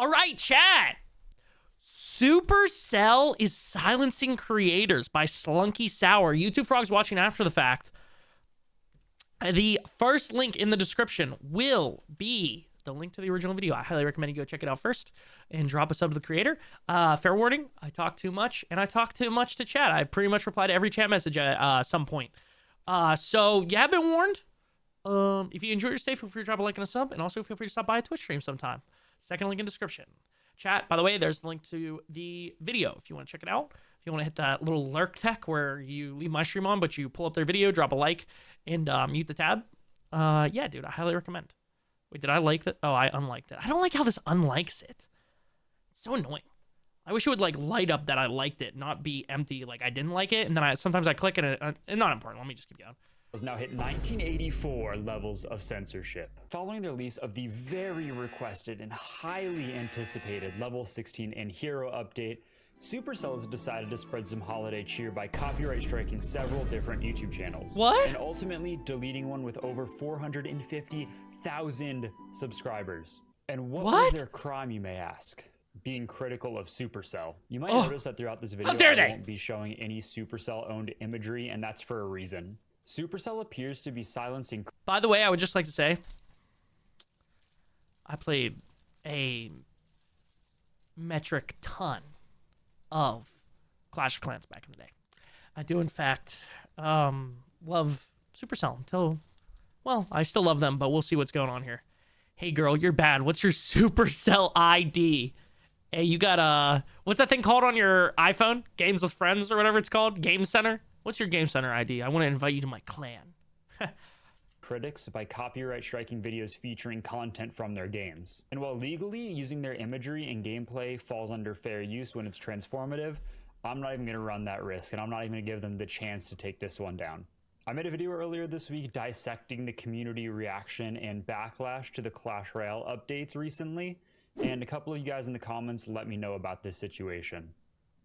All right, chat. Supercell is silencing creators by Slunky Sour. YouTube Frogs watching after the fact. The first link in the description will be the link to the original video. I highly recommend you go check it out first and drop a sub to the creator. Fair warning, I talk too much, and I talk too much to chat. I pretty much reply to every chat message at some point. So you have been warned. If you enjoy your stay, feel free to drop a like and a sub, and also feel free to stop by a Twitch stream sometime. Second link in description. Chat, by the way, there's the link to the video if you want to check it out. If you want to hit that little lurk tech where you leave my stream on, but you pull up their video, drop a like, and mute the tab. Yeah, dude, I highly recommend. Wait, did I like that? Oh, I unliked it. I don't like how this unlikes it. It's so annoying. I wish it would like light up that I liked it, not be empty like I didn't like it, and then sometimes I click and it's not important. Let me just keep going. Has now hit 1984 levels of censorship. Following the release of the very requested and highly anticipated level 16 and hero update, Supercell has decided to spread some holiday cheer by copyright striking several different YouTube channels. What? And ultimately deleting one with over 450,000 subscribers. And what was their crime, you may ask? Being critical of Supercell. You might notice that throughout this video I won't be showing any Supercell owned imagery, and that's for a reason. Supercell appears to be silencing. By the way, I would just like to say, I played a metric ton of Clash of Clans back in the day. I do, in fact, love Supercell until, well, I still love them, but we'll see what's going on here. Hey, girl, you're bad. What's your Supercell ID? Hey, you got what's that thing called on your iPhone? Games with Friends or whatever it's called? Game Center? What's your Game Center ID? I want to invite you to my clan. Critics by copyright striking videos featuring content from their games. And while legally using their imagery and gameplay falls under fair use when it's transformative, I'm not even going to run that risk, and I'm not even going to give them the chance to take this one down. I made a video earlier this week dissecting the community reaction and backlash to the Clash Royale updates recently, and a couple of you guys in the comments let me know about this situation.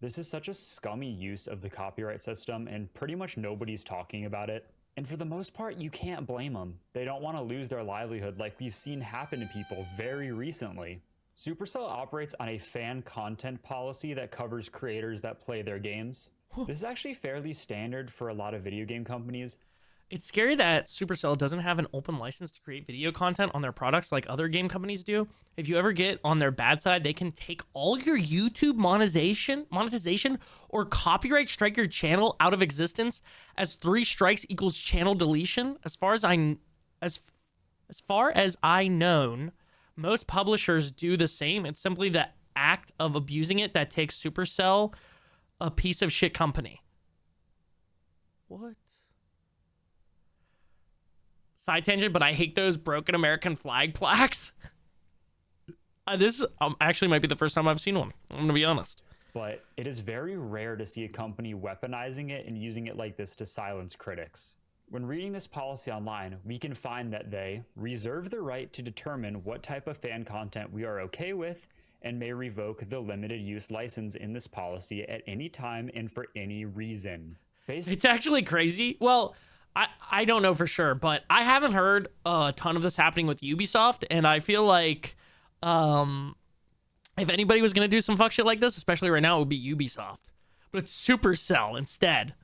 This is such a scummy use of the copyright system, and pretty much nobody's talking about it. And for the most part, you can't blame them. They don't want to lose their livelihood like we've seen happen to people very recently. Supercell operates on a fan content policy that covers creators that play their games. This is actually fairly standard for a lot of video game companies. It's scary that Supercell doesn't have an open license to create video content on their products like other game companies do. If you ever get on their bad side, they can take all your YouTube monetization or copyright strike your channel out of existence, as 3 strikes equals channel deletion. As far as I known, most publishers do the same. It's simply the act of abusing it that takes Supercell a piece of shit company. What? Side tangent, but I hate those broken American flag plaques. This actually might be the first time I've seen one. I'm gonna be honest. But it is very rare to see a company weaponizing it and using it like this to silence critics. When reading this policy online, we can find that they reserve the right to determine what type of fan content we are okay with and may revoke the limited use license in this policy at any time and for any reason. It's actually crazy. Well, I don't know for sure, but I haven't heard a ton of this happening with Ubisoft, and I feel like if anybody was going to do some fuck shit like this, especially right now, it would be Ubisoft. But it's Supercell instead.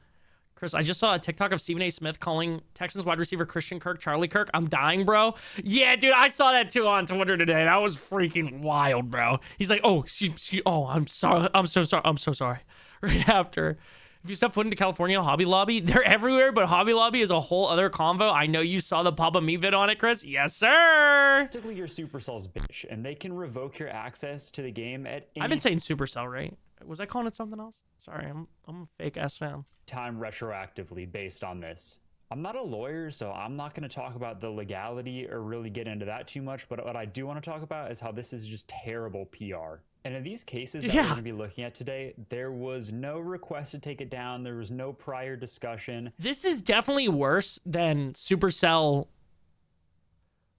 Chris, I just saw a TikTok of Stephen A. Smith calling Texans wide receiver Christian Kirk Charlie Kirk. I'm dying, bro. Yeah, dude, I saw that too on Twitter today. That was freaking wild, bro. He's like, oh, excuse, oh, I'm sorry. I'm so sorry. I'm so sorry. Right after. If you step foot into California, Hobby Lobby, they're everywhere, but Hobby Lobby is a whole other convo. I know you saw the Papa Me vid on it, Chris. Yes, sir. Particularly your Supercell's bitch, and they can revoke your access to the game at any I've been saying Supercell, right? Was I calling it something else? Sorry, I'm a fake ass fan. Time retroactively based on this. I'm not a lawyer, so I'm not going to talk about the legality or really get into that too much, but what I do want to talk about is how this is just terrible PR. And in these cases that we're going to be looking at today, there was no request to take it down. There was no prior discussion. This is definitely worse than Supercell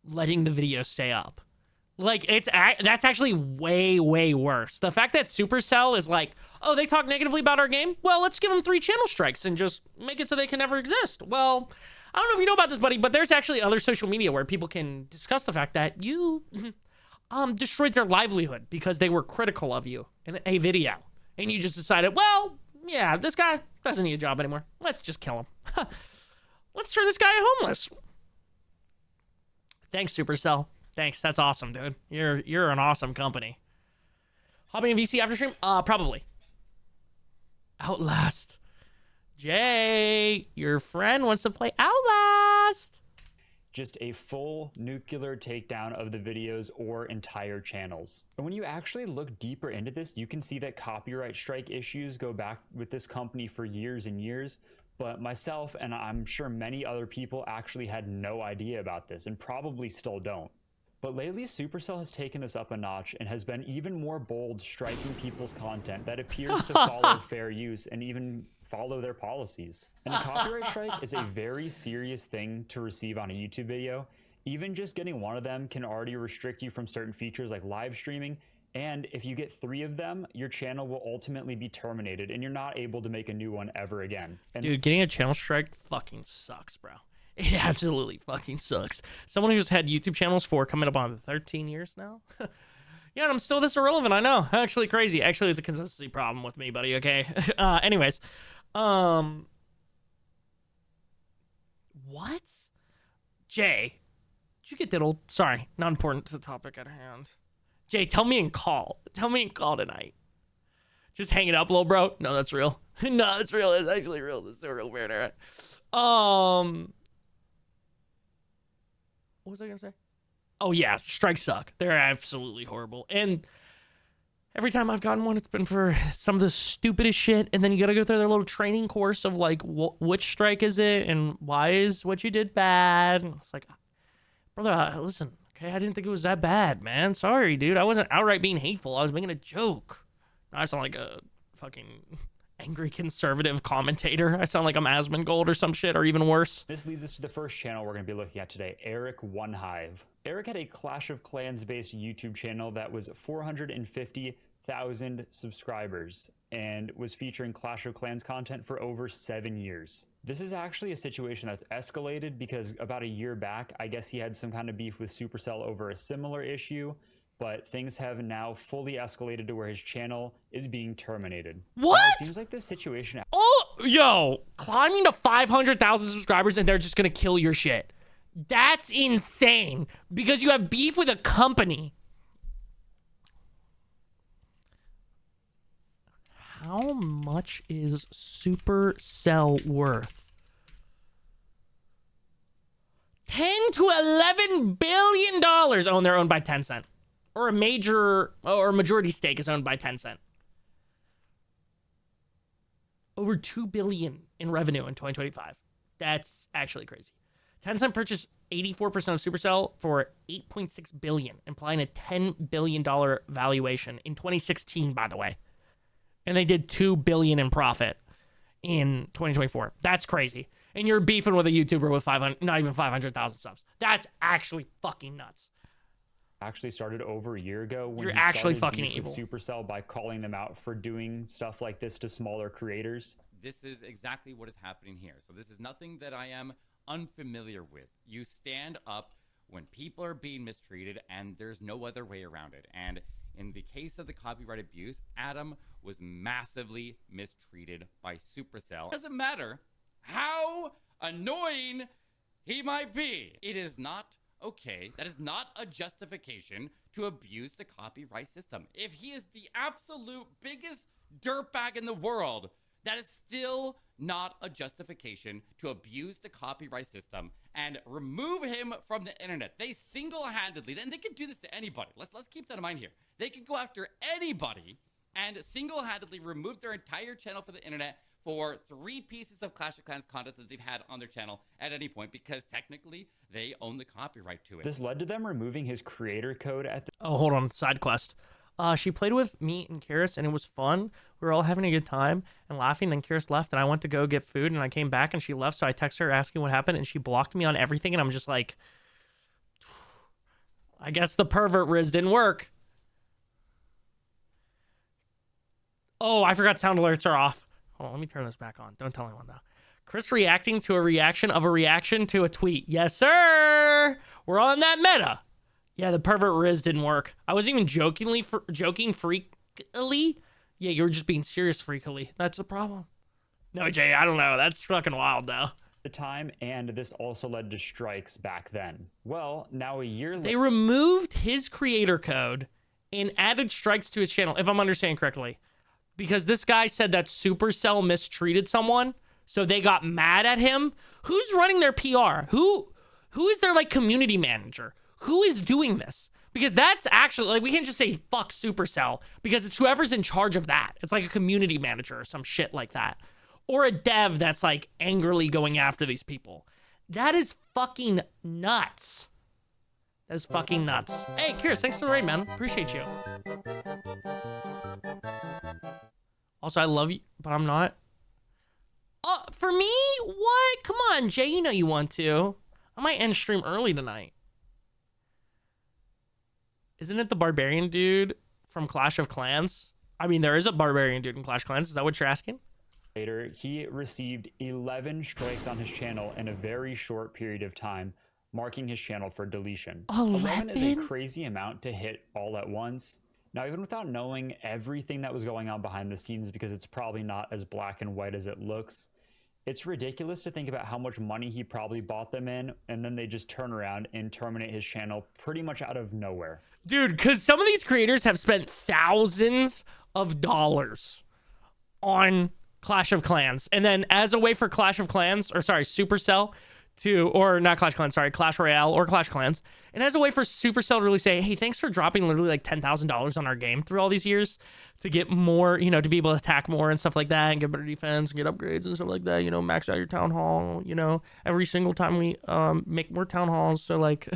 letting the video stay up. Like, that's actually way, way worse. The fact that Supercell is like, oh, they talk negatively about our game? Well, let's give them 3 channel strikes and just make it so they can never exist. Well, I don't know if you know about this, buddy, but there's actually other social media where people can discuss the fact that destroyed their livelihood because they were critical of you in a video. And you just decided, well, yeah, this guy doesn't need a job anymore. Let's just kill him. Let's turn this guy homeless. Thanks, Supercell. Thanks. That's awesome, dude. You're an awesome company. Hopping in VC after stream? Probably. Outlast. Jay, your friend wants to play Outlast. Just a full nuclear takedown of the videos or entire channels. And when you actually look deeper into this, you can see that copyright strike issues go back with this company for years and years. But myself, and I'm sure many other people, actually had no idea about this and probably still don't. But lately, Supercell has taken this up a notch and has been even more bold, striking people's content that appears to follow fair use and even follow their policies. And a copyright strike is a very serious thing to receive on a YouTube video. Even just getting one of them can already restrict you from certain features like live streaming. And if you get 3 of them, your channel will ultimately be terminated and you're not able to make a new one ever again. And dude, getting a channel strike fucking sucks, bro. It absolutely fucking sucks. Someone who's had YouTube channels for coming up on 13 years now. Yeah, and I'm still this irrelevant, I know. Actually crazy. Actually, it's a consistency problem with me, buddy, okay? Anyways. What? Jay, did you get diddled? Sorry, not important to the topic at hand. Jay, tell me in call. Tell me in call tonight. Just hang it up, little bro. No, that's real. No, it's real. It's actually real. This is a real weird, all right? What was I gonna say? Oh yeah, strikes suck. They're absolutely horrible. And every time I've gotten one, it's been for some of the stupidest shit. And then you gotta go through their little training course of like, which strike is it and why is what you did bad? And it's like, brother, listen, okay, I didn't think it was that bad, man. Sorry, dude. I wasn't outright being hateful. I was making a joke. Now I sound like a fucking angry conservative commentator. I sound like I'm Asmongold or some shit, or even worse. This leads us to the first channel we're going to be looking at today, Eric One Hive. Eric had a Clash of Clans based YouTube channel that was 450,000 subscribers and was featuring Clash of Clans content for over 7 years. This is actually a situation that's escalated because about a year back, I guess he had some kind of beef with Supercell over a similar issue, but things have now fully escalated to where his channel is being terminated. What? Now, it seems like this situation... Oh, yo, climbing to 500,000 subscribers and they're just gonna kill your shit. That's insane because you have beef with a company. How much is Supercell worth? 10 to 11 billion dollars. Oh, and they're owned by Tencent. Or a majority stake is owned by Tencent. Over 2 billion in revenue in 2025. That's actually crazy. Tencent purchased 84% of Supercell for 8.6 billion, implying a $10 billion valuation in 2016, by the way. And they did 2 billion in profit in 2024. That's crazy. And you're beefing with a YouTuber with not even 500,000 subs. That's actually fucking nuts. Actually started over a year ago when you're he actually started fucking beef evil. with Supercell by calling them out for doing stuff like this to smaller creators. This is exactly what is happening here. So this is nothing that I am unfamiliar with. You stand up when people are being mistreated and there's no other way around it. And in the case of the copyright abuse, Adam was massively mistreated by Supercell. It doesn't matter how annoying he might be. It is not okay. That is not a justification to abuse the copyright system. If he is the absolute biggest dirtbag in the world, that is still not a justification to abuse the copyright system and remove him from the internet. They single-handedly, and they can do this to anybody. Let's keep that in mind here. They can go after anybody and single-handedly remove their entire channel from the internet for 3 pieces of Clash of Clans content that they've had on their channel at any point, because technically they own the copyright to it. This led to them removing his creator code at the... Oh, hold on. Side quest. She played with me and Karis, and it was fun. We were all having a good time and laughing. Then Karis left, and I went to go get food, and I came back, and she left. So I texted her asking what happened, and she blocked me on everything. And I'm just like, I guess the pervert riz didn't work. Oh, I forgot sound alerts are off. Hold on, let me turn this back on. Don't tell anyone, though. Chris reacting to a reaction of a reaction to a tweet. Yes, sir. We're on that meta. Yeah, the pervert Riz didn't work. I wasn't even joking freakily. Yeah, you were just being serious freakily. That's the problem. No, Jay, I don't know. That's fucking wild, though. The time, and this also led to strikes back then. Well, now a year later, They removed his creator code and added strikes to his channel, if I'm understanding correctly. Because this guy said that Supercell mistreated someone, so they got mad at him. Who's running their PR? Who is their, like, community manager? Who is doing this? Because that's actually, like, we can't just say fuck Supercell, because it's whoever's in charge of that. It's like a community manager or some shit like that. Or a dev that's, like, angrily going after these people. That is fucking nuts. That is fucking nuts. Hey, Curious, thanks for the raid, man. Appreciate you. Also, I love you, but I'm not. For me? What? Come on, Jay, you know you want to. I might end stream early tonight. Isn't it the barbarian dude from Clash of Clans? I mean, there is a barbarian dude in Clash of Clans. Is that what you're asking? he received 11 strikes on his channel in a very short period of time, marking his channel for deletion. 11 is a crazy amount to hit all at once. Now, even without knowing everything that was going on behind the scenes, because it's probably not as black and white as it looks, it's ridiculous to think about how much money he probably bought them in, and then they just turn around and terminate his channel pretty much out of nowhere. Dude, because some of these creators have spent thousands of dollars on Clash of Clans. And then as a way for Clash of Clans, or sorry, Supercell to, or not Clash of Clans, sorry, Clash Royale or Clash of Clans. And as a way for Supercell to really say, hey, thanks for dropping literally like $10,000 on our game through all these years to get more, you know, to be able to attack more and stuff like that and get better defense and get upgrades and stuff like that, you know, max out your town hall, you know, every single time we make more town halls. So like,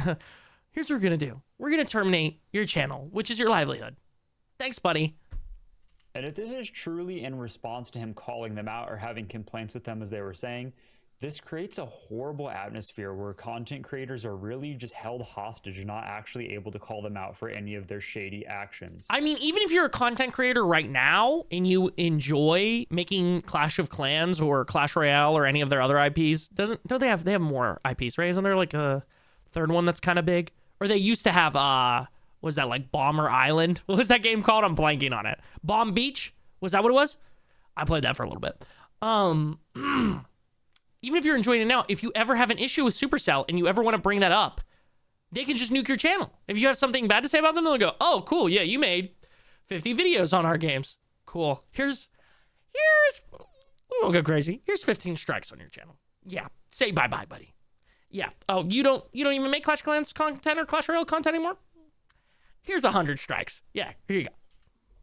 here's what we're going to do. We're going to terminate your channel, which is your livelihood. Thanks, buddy. And if this is truly in response to him calling them out or having complaints with them, as they were saying, this creates a horrible atmosphere where content creators are really just held hostage and not actually able to call them out for any of their shady actions. I mean, even if you're a content creator right now and you enjoy making Clash of Clans or Clash Royale or any of their other IPs, don't they have more IPs, right? Isn't there like a third one that's kind of big? Or they used to have was that like Bomber Island? What was that game called? I'm blanking on it. Bomb Beach? Was that what it was? I played that for a little bit. Even if you're enjoying it now, if you ever have an issue with Supercell and you ever want to bring that up, they can just nuke your channel. If you have something bad to say about them, they'll go, oh, cool. Yeah, you made 50 videos on our games. Cool. Here's, we won't go crazy. Here's 15 strikes on your channel. Yeah. Say bye-bye, buddy. Yeah. Oh, you don't even make Clash of Clans content or Clash Royale content anymore? Here's 100 strikes. Yeah, here you go.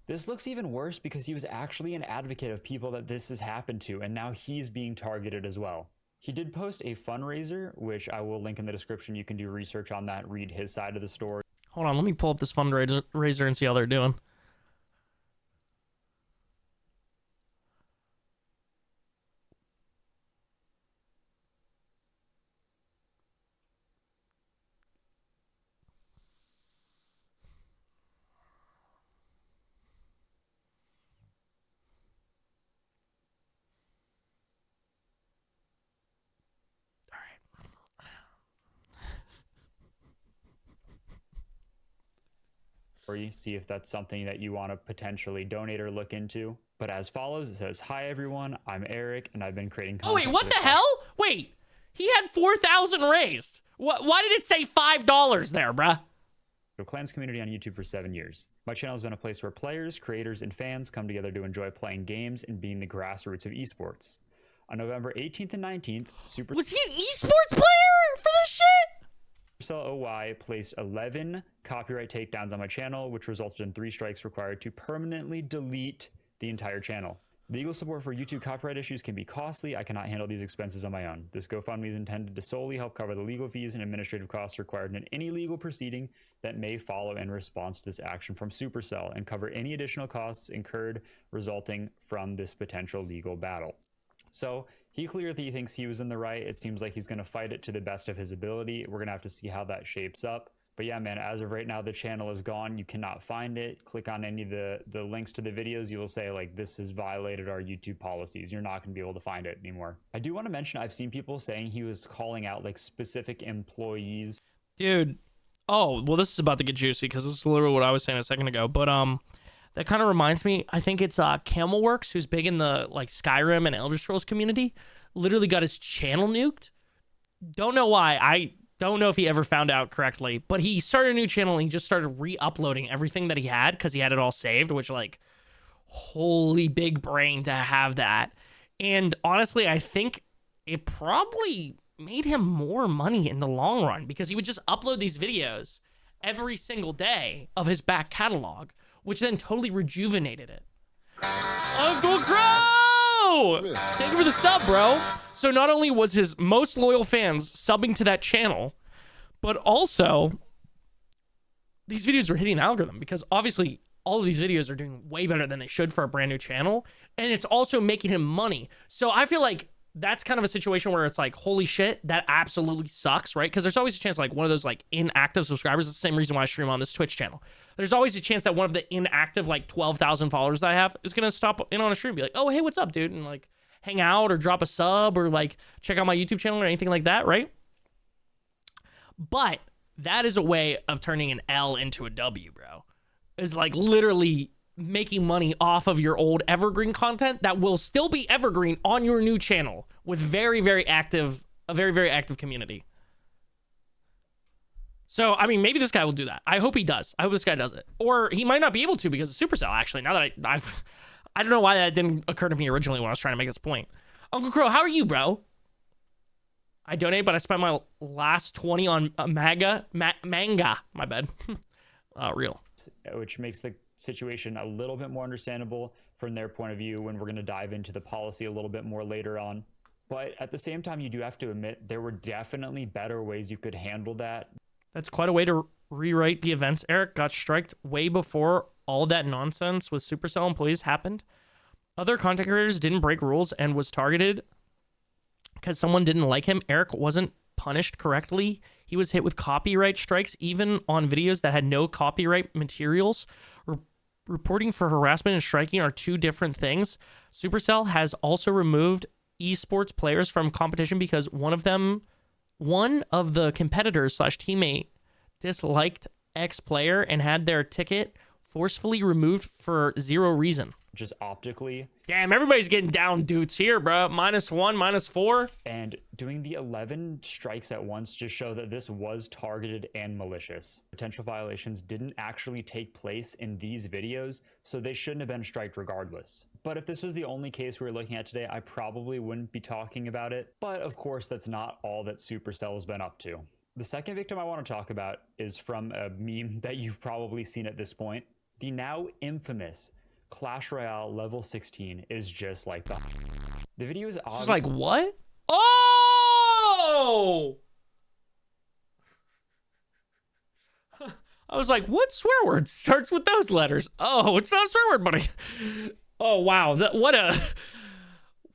This looks even worse because he was actually an advocate of people that this has happened to, and now he's being targeted as well. He did post a fundraiser, which I will link in the description. You can do research on that, read his side of the story. Hold on, let me pull up this fundraiser and see how they're doing. See if that's something that you want to potentially donate or look into. But as follows, it says, hi everyone, I'm Eric, and I've been creating content. Oh wait, what the hell? Wait, he had 4,000 raised. Why did it say $5 there, bruh? Clans community on YouTube for 7 years. My channel has been a place where players, creators, and fans come together to enjoy playing games and being the grassroots of esports. On November 18th and 19th, Was he an esports player for this shit? Supercell OY placed 11 copyright takedowns on my channel, which resulted in 3 strikes required to permanently delete the entire channel. Legal support for YouTube copyright issues can be costly. I cannot handle these expenses on my own. This GoFundMe is intended to solely help cover the legal fees and administrative costs required in any legal proceeding that may follow in response to this action from Supercell, and cover any additional costs incurred resulting from this potential legal battle. So he clearly thinks he was in the right. It seems like he's going to fight it to the best of his ability. We're going to have to see how that shapes up. But yeah, man, as of right now, the channel is gone. You cannot find it. Click on any of the links to the videos. You will say, like, this has violated our YouTube policies. You're not going to be able to find it anymore. I do want to mention, I've seen people saying he was calling out, like, specific employees. Dude, Oh, well, this is about to get juicy because this is literally what I was saying a second ago. But that kind of reminds me. I think it's Camelworks, who's big in the like Skyrim and Elder Scrolls community. Literally got his channel nuked. Don't know why. I don't know if he ever found out correctly. But he started a new channel and he just started re-uploading everything that he had because he had it all saved. Which like, holy big brain to have that. And honestly, I think it probably made him more money in the long run because he would just upload these videos every single day of his back catalog, which then totally rejuvenated it. Uncle Crow! Thank you for the sub, bro. So not only was his most loyal fans subbing to that channel, but also these videos were hitting the algorithm because obviously all of these videos are doing way better than they should for a brand new channel. And it's also making him money. So I feel like that's kind of a situation where it's like, holy shit, that absolutely sucks, right? Because there's always a chance like one of those like inactive subscribers. It's the same reason why I stream on this Twitch channel. There's always a chance that one of the inactive like 12,000 followers that I have is going to stop in on a stream and be like, oh, hey, what's up, dude? And like hang out or drop a sub or like check out my YouTube channel or anything like that, right? But that is a way of turning an L into a W, bro. Is like literally making money off of your old evergreen content that will still be evergreen on your new channel with a very, very active community. So, I mean, maybe this guy will do that. I hope he does. I hope this guy does it. Or he might not be able to because of Supercell, actually. Now that I don't know why that didn't occur to me originally when I was trying to make this point. Uncle Crow, how are you, bro? I donate, but I spent my last 20 on manga. My bad. Real. Which makes the situation a little bit more understandable from their point of view when we're going to dive into the policy a little bit more later on. But at the same time, you do have to admit there were definitely better ways you could handle that. That's quite a way to rewrite the events. Eric got striked way before all that nonsense with Supercell employees happened. Other content creators didn't break rules and was targeted because someone didn't like him. Eric wasn't punished correctly. He was hit with copyright strikes even on videos that had no copyright materials. Reporting for harassment and striking are two different things. Supercell has also removed esports players from competition because one of the competitors / teammate disliked X player and had their ticket forcefully removed for zero reason. Just optically. Damn, everybody's getting down dudes here, bro. -1, -4. And doing the 11 strikes at once just show that this was targeted and malicious. Potential violations didn't actually take place in these videos, so they shouldn't have been striked regardless. But if this was the only case we were looking at today, I probably wouldn't be talking about it. But of course, that's not all that Supercell has been up to. The second victim I want to talk about is from a meme that you've probably seen at this point. The now infamous Clash Royale level 16 is just like that. The video is just like what? Oh! I was like, what swear word starts with those letters? Oh, it's not a swear word, buddy. Oh wow,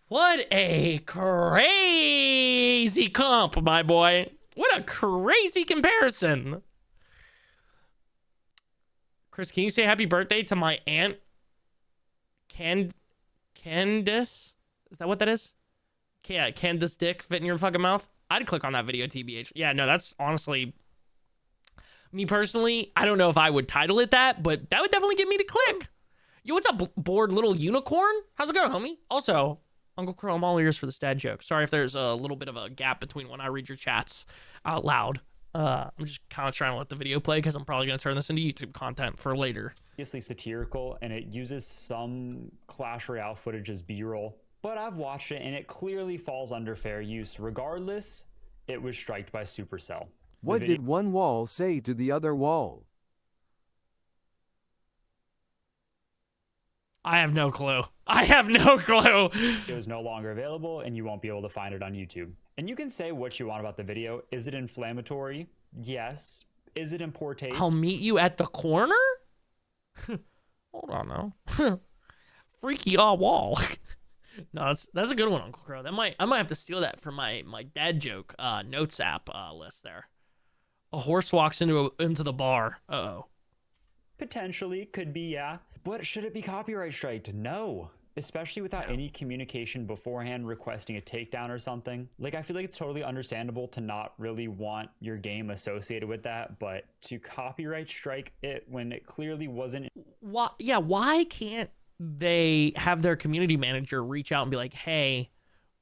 what a crazy comp, my boy. What a crazy comparison. Chris, can you say happy birthday to my aunt? Candice? Is that what that is? Yeah, Candice dick fit in your fucking mouth? I'd click on that video, TBH. Yeah, no, that's honestly... Me personally, I don't know if I would title it that, but that would definitely get me to click. Yo, what's up, bored little unicorn? How's it going, homie? Also, Uncle Crow, I'm all ears for this dad joke. Sorry if there's a little bit of a gap between when I read your chats out loud. I'm just kind of trying to let the video play because I'm probably going to turn this into YouTube content for later. Obviously satirical, and it uses some Clash Royale footage as B-roll, but I've watched it and it clearly falls under fair use. Regardless, it was striked by Supercell. What did one wall say to the other wall? I have no clue. I have no clue. It was no longer available and you won't be able to find it on YouTube. And you can say what you want about the video. Is it inflammatory? Yes. Is it in poor taste? I'll meet you at the corner? Hold on now. Freaky wall. No, that's a good one, Uncle Crow. I might have to steal that for my dad joke notes app list there. A horse walks into the bar. Uh-oh. Potentially, could be, yeah. But should it be copyright striked? No. especially without any communication beforehand requesting a takedown or something. Like, I feel like it's totally understandable to not really want your game associated with that, but to copyright strike it when it clearly wasn't. Why can't they have their community manager reach out and be like, hey,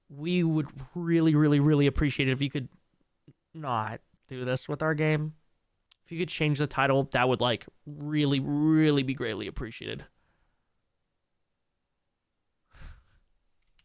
we would really, really, really appreciate it if you could not do this with our game. If you could change the title, that would like really, really be greatly appreciated.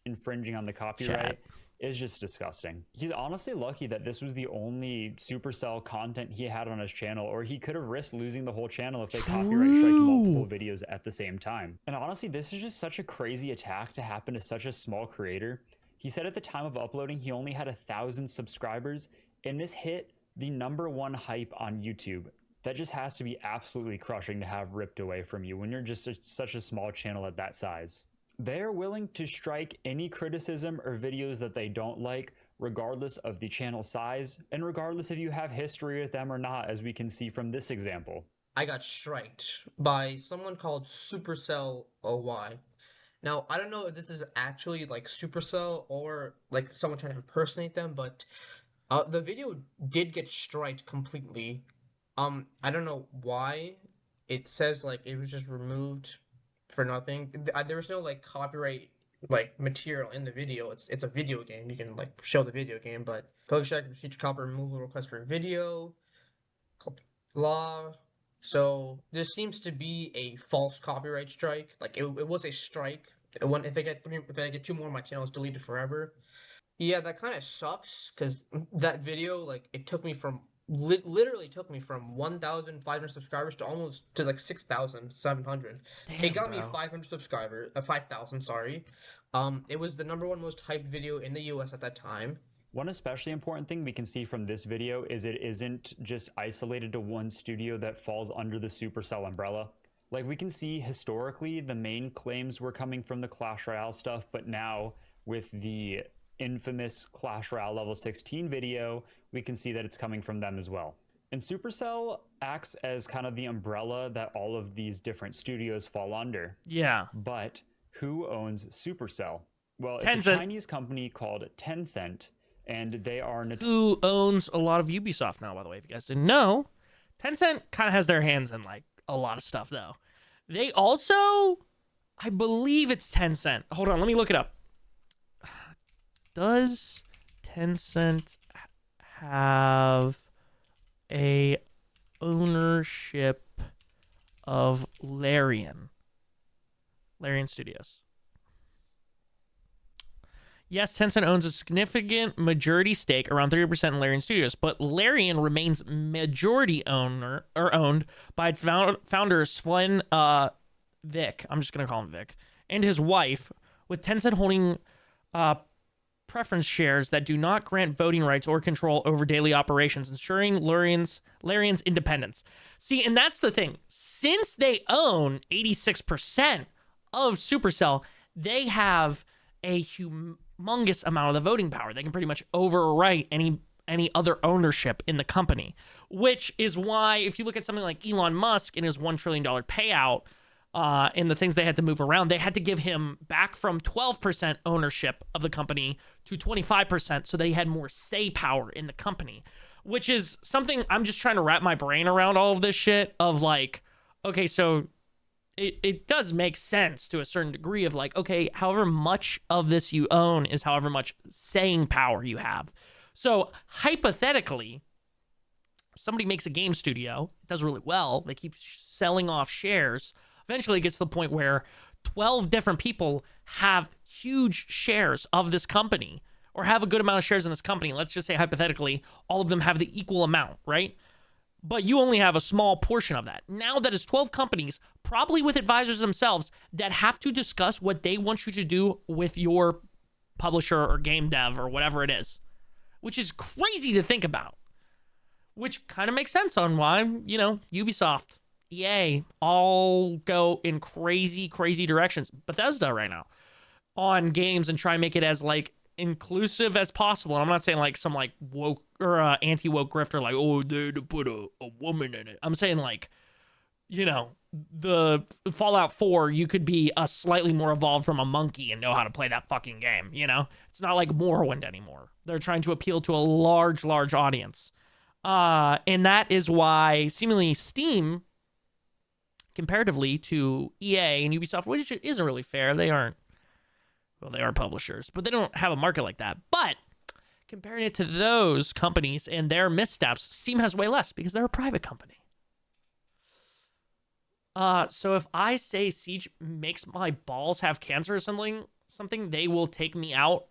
Infringing on the copyright is just disgusting. He's honestly lucky that this was the only Supercell content he had on his channel, or he could have risked losing the whole channel if they copyright strike multiple videos at the same time. And honestly, this is just such a crazy attack to happen to such a small creator. He said at the time of uploading, he only had 1,000 subscribers, and this hit the #1 hype on YouTube. That just has to be absolutely crushing to have ripped away from you when you're just such a small channel at that size. They're willing to strike any criticism or videos that they don't like, regardless of the channel size, and regardless if you have history with them or not, as we can see from this example. I got striked by someone called Supercell OY. Now, I don't know if this is actually like Supercell or like someone trying to impersonate them, but the video did get striked completely. I don't know why. It says like it was just removed for nothing. There was no like copyright like material in the video. It's a video game. You can like show the video game, but public strike feature copyright removal request for a video. Law. So this seems to be a false copyright strike. Like it was a strike. If I get 2 more, my channel is deleted forever. Yeah, that kind of sucks because that video, like, it took me from literally took me from 1,500 subscribers to almost to like 6,700. It got me 500 subscribers, 5,000. Sorry. It was the #1 most hyped video in the U.S. at that time. One especially important thing we can see from this video is it isn't just isolated to one studio that falls under the Supercell umbrella. Like, we can see historically the main claims were coming from the Clash Royale stuff, but now with the infamous Clash Royale level 16 video, we can see that it's coming from them as well. And Supercell acts as kind of the umbrella that all of these different studios fall under. Yeah. But who owns Supercell? Well, it's Tencent. a Chinese company called Tencent, and they are who owns a lot of Ubisoft now, by the way, if you guys didn't know. Tencent kind of has their hands in like a lot of stuff, though. They also, I believe it's Tencent. Hold on, let me look it up. Does Tencent have a ownership of Larian Studios? Yes, Tencent owns a significant majority stake, around 30% in Larian Studios, but Larian remains majority owned by its founder, Sven Vic. I'm just going to call him Vic, and his wife, with Tencent holding preference shares that do not grant voting rights or control over daily operations, ensuring Larian's independence. See, and that's the thing. Since they own 86% of Supercell, they have a humongous amount of the voting power. They can pretty much overwrite any other ownership in the company, which is why if you look at something like Elon Musk and his $1 trillion payout and the things they had to move around, they had to give him back from 12% ownership of the company to 25% so that he had more say power in the company, which is something I'm just trying to wrap my brain around all of this shit of like, okay, so it does make sense to a certain degree of like, okay, however much of this you own is however much saying power you have. So hypothetically, somebody makes a game studio, it does really well, they keep selling off shares. Eventually it gets to the point where 12 different people have huge shares of this company or have a good amount of shares in this company. Let's just say hypothetically, all of them have the equal amount, right? But you only have a small portion of that. Now that is 12 companies, probably with advisors themselves, that have to discuss what they want you to do with your publisher or game dev or whatever it is, which is crazy to think about, which kind of makes sense on why, you know, Ubisoft, EA, all go in crazy, crazy directions. Bethesda right now on games and try and make it as like inclusive as possible. And I'm not saying like some like woke or anti-woke grifter like, oh, they to put a woman in it. I'm saying like you know, the Fallout 4, you could be a slightly more evolved from a monkey and know how to play that fucking game, you know? It's not like Morrowind anymore. They're trying to appeal to a large audience. And that is why seemingly Steam, comparatively to EA and Ubisoft, which isn't really fair. They are publishers, but they don't have a market like that. But comparing it to those companies and their missteps, Steam has way less because they're a private company. So if I say Siege makes my balls have cancer or something, they will take me out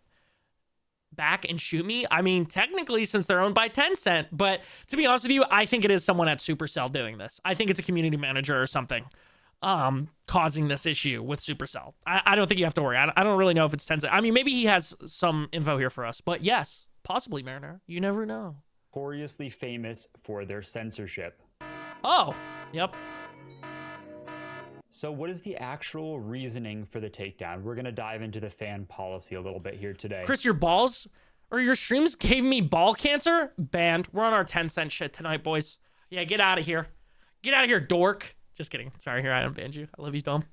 back and shoot me. I mean, technically, since they're owned by Tencent, but to be honest with you, I think it is someone at Supercell doing this. I think it's a community manager or something causing this issue with Supercell. I don't think you have to worry. I don't really know if it's Tencent. I mean, maybe he has some info here for us, but yes, possibly, Mariner. You never know. Notoriously famous for their censorship. Oh, yep. So what is the actual reasoning for the takedown? We're going to dive into the fan policy a little bit here today. Chris, your balls or your streams gave me ball cancer? Banned. We're on our 10-cent shit tonight, boys. Yeah, get out of here. Get out of here, dork. Just kidding. Sorry, here, I unbanned you. I love you, Dom.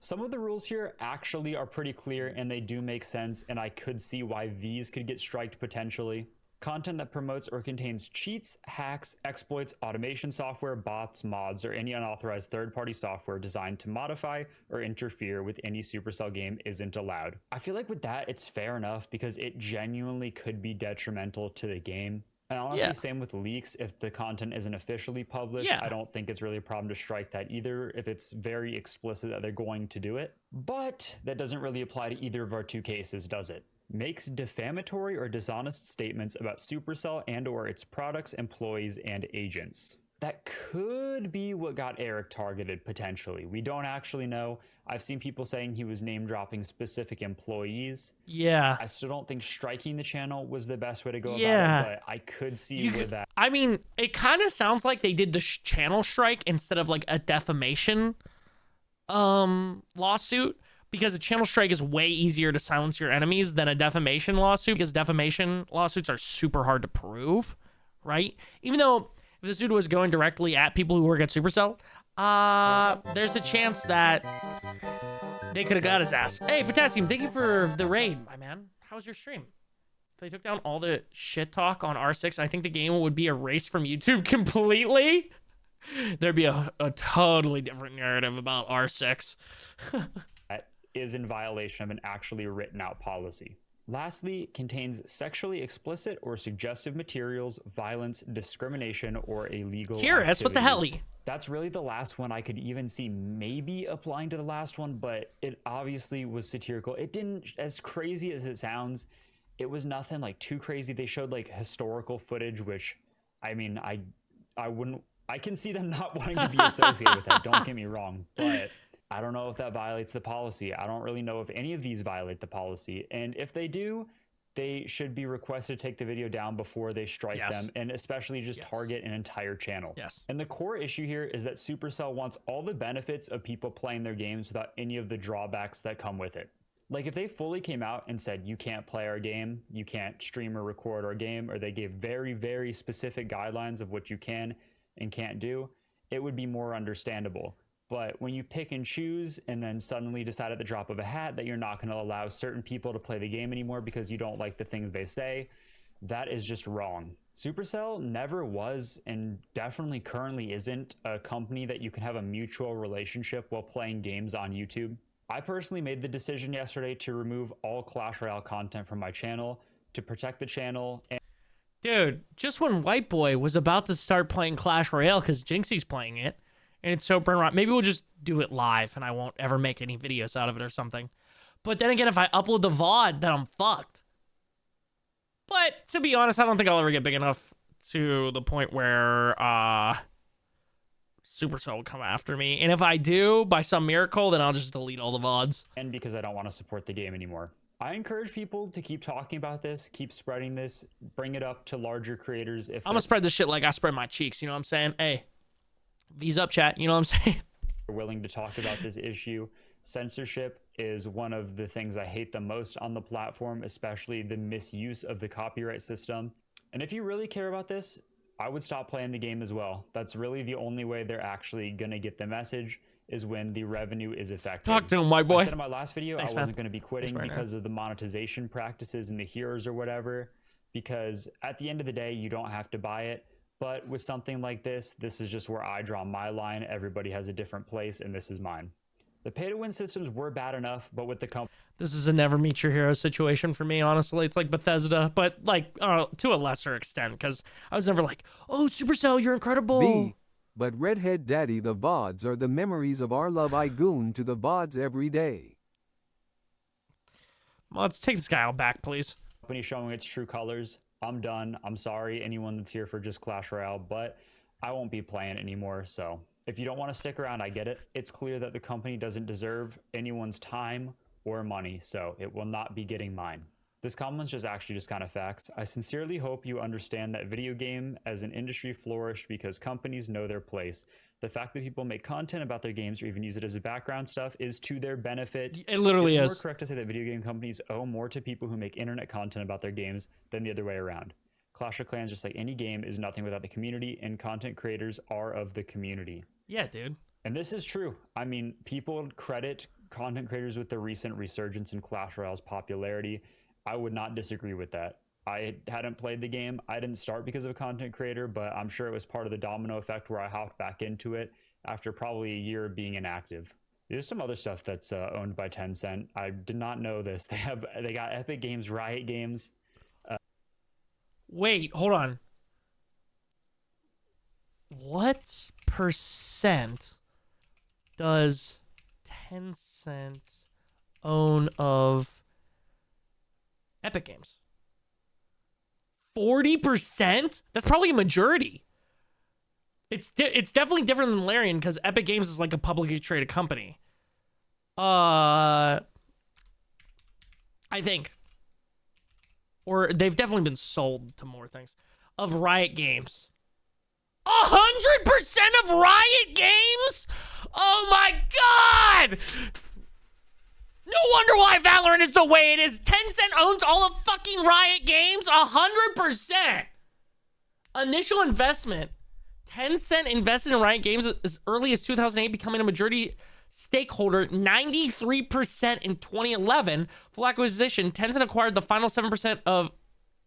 Some of the rules here actually are pretty clear and they do make sense, and I could see why these could get striked potentially. Content that promotes or contains cheats, hacks, exploits, automation software, bots, mods, or any unauthorized third-party software designed to modify or interfere with any Supercell game isn't allowed. I feel like with that, it's fair enough because it genuinely could be detrimental to the game. And honestly, same with leaks. If the content isn't officially published, I don't think it's really a problem to strike that either if it's very explicit that they're going to do it. But that doesn't really apply to either of our two cases, does it? Makes defamatory or dishonest statements about Supercell and or its products, employees, and agents. That could be what got Eric targeted potentially. We don't actually know. I've seen people saying he was name dropping specific employees. Yeah. I still don't think striking the channel was the best way to go about it, but I could see where that. I mean, it kind of sounds like they did the channel strike instead of like a defamation lawsuit. Because a channel strike is way easier to silence your enemies than a defamation lawsuit, because defamation lawsuits are super hard to prove, right? Even though if this dude was going directly at people who work at Supercell, there's a chance that they could have got his ass. Hey, Potassium, thank you for the raid, my man. How was your stream? If they took down all the shit talk on R6, I think the game would be erased from YouTube completely. There'd be a totally different narrative about R6. Is in violation of an actually written out policy. Lastly, contains sexually explicit or suggestive materials, violence, discrimination, or illegal Curious, what the hell? That's really the last one I could even see maybe applying to the last one, but it obviously was satirical. It didn't, as crazy as it sounds, it was nothing like too crazy. They showed like historical footage, which, I mean, I can see them not wanting to be associated with that. Don't get me wrong, but I don't know if that violates the policy. I don't really know if any of these violate the policy. And if they do, they should be requested to take the video down before they strike them, and especially just target an entire channel. And the core issue here is that Supercell wants all the benefits of people playing their games without any of the drawbacks that come with it. Like if they fully came out and said, you can't play our game, you can't stream or record our game, or they gave very, very specific guidelines of what you can and can't do, it would be more understandable. But when you pick and choose and then suddenly decide at the drop of a hat that you're not going to allow certain people to play the game anymore because you don't like the things they say, that is just wrong. Supercell never was and definitely currently isn't a company that you can have a mutual relationship while playing games on YouTube. I personally made the decision yesterday to remove all Clash Royale content from my channel to protect the channel. Dude, just when White Boy was about to start playing Clash Royale because Jinxie's playing it, and it's so burn around. Maybe we'll just do it live and I won't ever make any videos out of it or something. But then again, if I upload the VOD, then I'm fucked. But to be honest, I don't think I'll ever get big enough to the point where Supercell will come after me. And if I do, by some miracle, then I'll just delete all the VODs. And because I don't want to support the game anymore. I encourage people to keep talking about this, keep spreading this, bring it up to larger creators. If I'm gonna spread this shit like I spread my cheeks, you know what I'm saying? Hey. V's up, chat. You know what I'm saying? We're willing to talk about this issue. Censorship is one of the things I hate the most on the platform, especially the misuse of the copyright system. And if you really care about this, I would stop playing the game as well. That's really the only way they're actually going to get the message, is when the revenue is affected. Talk to him, my boy. I said in my last video Thanks, I man. wasn't going to be quitting Thanks, because of the monetization practices and the heroes or whatever, because at the end of the day, you don't have to buy it. But with something like this is just where I draw my line. Everybody has a different place, and this is mine. The pay-to-win systems were bad enough, but with the company... This is a never meet your hero situation for me, honestly. It's like Bethesda, but like to a lesser extent, because I was never like, oh, Supercell, you're incredible. B. But Redhead Daddy, the VODs are the memories of our love. I goon to the VODs every day. Let's take this guy out back, please. Company showing its true colors. I'm done. I'm sorry, anyone that's here for just Clash Royale, but I won't be playing anymore, so... If you don't want to stick around, I get it. It's clear that the company doesn't deserve anyone's time or money, so it will not be getting mine. This comment's just kind of facts. I sincerely hope you understand that video game as an industry flourished because companies know their place. The fact that people make content about their games or even use it as a background stuff is to their benefit. It literally it's is. more correct to say that video game companies owe more to people who make internet content about their games than the other way around. Clash of Clans, just like any game, is nothing without the community, and content creators are of the community. Yeah, dude. And this is true. I mean, people credit content creators with the recent resurgence in Clash Royale's popularity. I would not disagree with that. I hadn't played the game. I didn't start because of a content creator, but I'm sure it was part of the domino effect where I hopped back into it after probably a year of being inactive. There's some other stuff that's owned by Tencent. I did not know this. They got Epic Games, Riot Games. Wait, hold on. What percent does Tencent own of Epic Games? 40%? That's probably a majority. It's definitely different than Larian because Epic Games is like a publicly traded company. I think. Or they've definitely been sold to more things. Of Riot Games. 100% of Riot Games? Oh my god! No wonder why Valorant is the way it is. Tencent owns all of fucking Riot Games? 100%. Initial investment. Tencent invested in Riot Games as early as 2008, becoming a majority stakeholder 93% in 2011. Full acquisition, Tencent acquired the final 7% of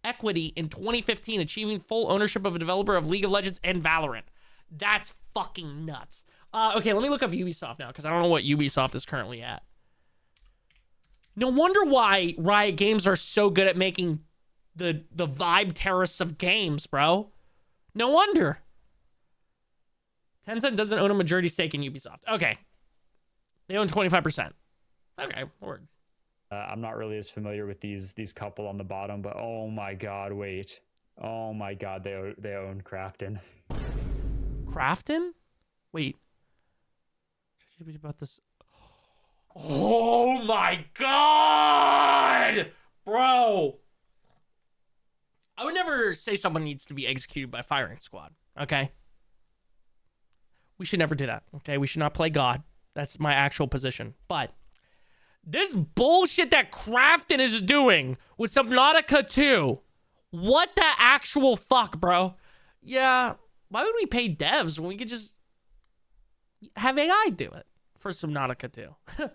equity in 2015, achieving full ownership of a developer of League of Legends and Valorant. That's fucking nuts. Okay, let me look up Ubisoft now, because I don't know what Ubisoft is currently at. No wonder why Riot Games are so good at making the vibe terrorists of games, bro. No wonder. Tencent doesn't own a majority stake in Ubisoft. Okay. They own 25%. Okay, word. I'm not really as familiar with these couple on the bottom, but oh my god, wait. Oh my god, they own Crafton. Crafton? Wait. About this. Oh my god! Bro! I would never say someone needs to be executed by firing squad, okay? We should never do that, okay? We should not play God. That's my actual position. But this bullshit that Crafton is doing with Subnautica 2, what the actual fuck, bro? Yeah, why would we pay devs when we could just have AI do it for Subnautica 2?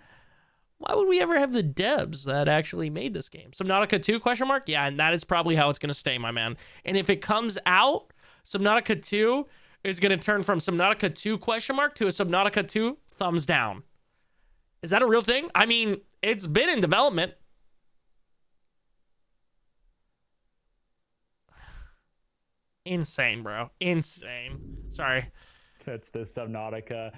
Why would we ever have the devs that actually made this game? Subnautica 2, question mark? Yeah, and that is probably how it's going to stay, my man. And if it comes out, Subnautica 2 is going to turn from Subnautica 2, question mark, to a Subnautica 2, thumbs down. Is that a real thing? I mean, it's been in development. Insane, bro. Insane. Sorry. That's the Subnautica.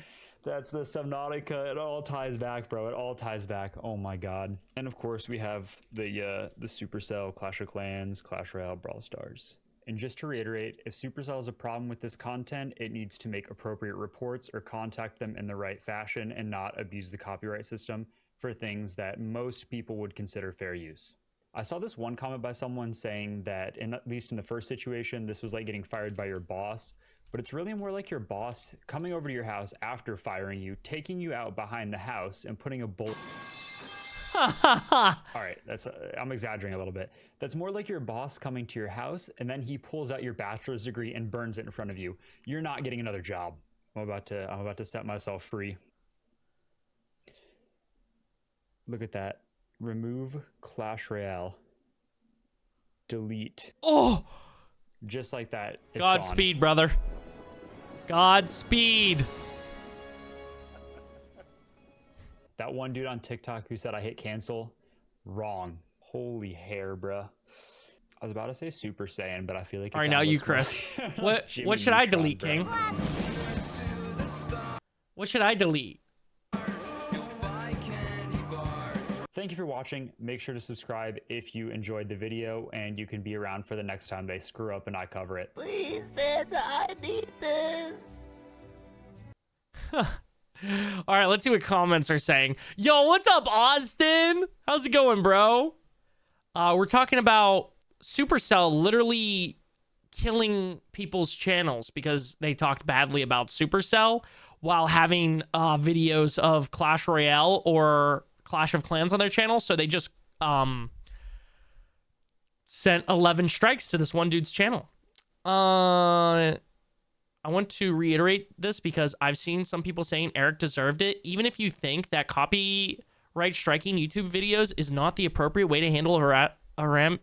That's the Subnautica. It all ties back, bro. It all ties back. Oh my god. And of course, we have the Supercell, Clash of Clans, Clash Royale, Brawl Stars. And just to reiterate, if Supercell has a problem with this content, it needs to make appropriate reports or contact them in the right fashion and not abuse the copyright system for things that most people would consider fair use. I saw this one comment by someone saying that, at least in the first situation, this was like getting fired by your boss, but it's really more like your boss coming over to your house after firing you, taking you out behind the house and putting a bullet... All right, that's I'm exaggerating a little bit. That's more like your boss coming to your house and then he pulls out your bachelor's degree and burns it in front of you. You're not getting another job. I'm about to set myself free. Look at that. Remove Clash Royale. Delete. Oh, Just like that. It's Godspeed, brother. Godspeed. That one dude on TikTok who said I hit cancel, wrong. Holy hair, bruh. I was about to say Super Saiyan, but I feel like All right, now you, Chris. What should I delete, King? What should I delete? Thank you for watching. Make sure to subscribe if you enjoyed the video, and you can be around for the next time they screw up and I cover it. Please, Santa, I need this. All right, let's see what comments are saying. Yo, what's up, Austin? How's it going, bro? We're talking about Supercell literally killing people's channels because they talked badly about Supercell while having videos of Clash Royale or Clash of Clans on their channel. So they just sent 11 strikes to this one dude's channel. I want to reiterate this because I've seen some people saying Eric deserved it. Even if you think that copyright striking YouTube videos is not the appropriate way to handle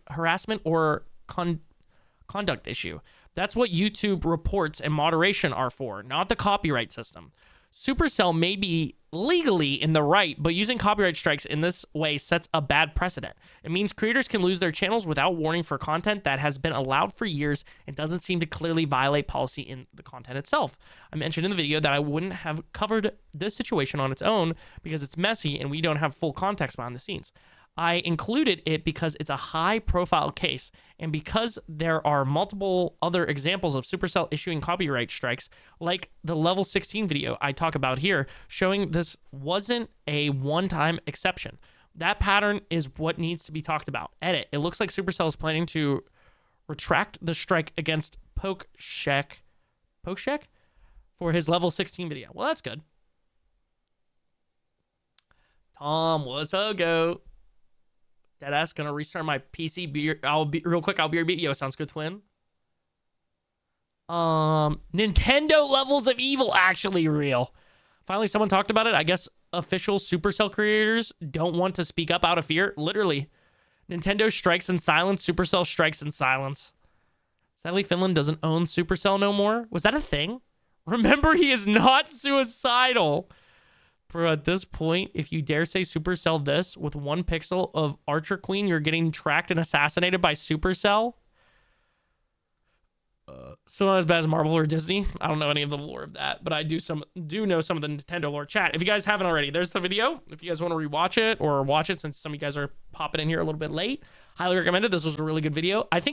harassment or conduct issue. That's what YouTube reports and moderation are for, not the copyright system. Supercell may be legally in the right, but using copyright strikes in this way sets a bad precedent. It means creators can lose their channels without warning for content that has been allowed for years and doesn't seem to clearly violate policy in the content itself. I mentioned in the video that I wouldn't have covered this situation on its own because it's messy and we don't have full context behind the scenes. I included it because it's a high-profile case, and because there are multiple other examples of Supercell issuing copyright strikes, like the level 16 video I talk about here, showing this wasn't a one-time exception. That pattern is what needs to be talked about. Edit. It looks like Supercell is planning to retract the strike against Pokeshek for his level 16 video. Well, that's good. Tom, what's up, go? Deadass gonna restart my PC. I'll be real quick. I'll be your beat. Yo, sounds good, twin. Nintendo levels of evil actually real. Finally, someone talked about it. I guess official Supercell creators don't want to speak up out of fear. Literally, Nintendo strikes in silence. Supercell strikes in silence. Sadly, Finland doesn't own Supercell no more. Was that a thing? Remember, he is not suicidal. Bro, at this point, if you dare say Supercell this with 1 pixel of Archer Queen, you're getting tracked and assassinated by Supercell. So not as bad as Marvel or Disney. I don't know any of the lore of that, but I do know some of the Nintendo lore. Chat, if you guys haven't already, there's the video. If you guys want to rewatch it or watch it, since some of you guys are popping in here a little bit late, highly recommend it. This was a really good video. I think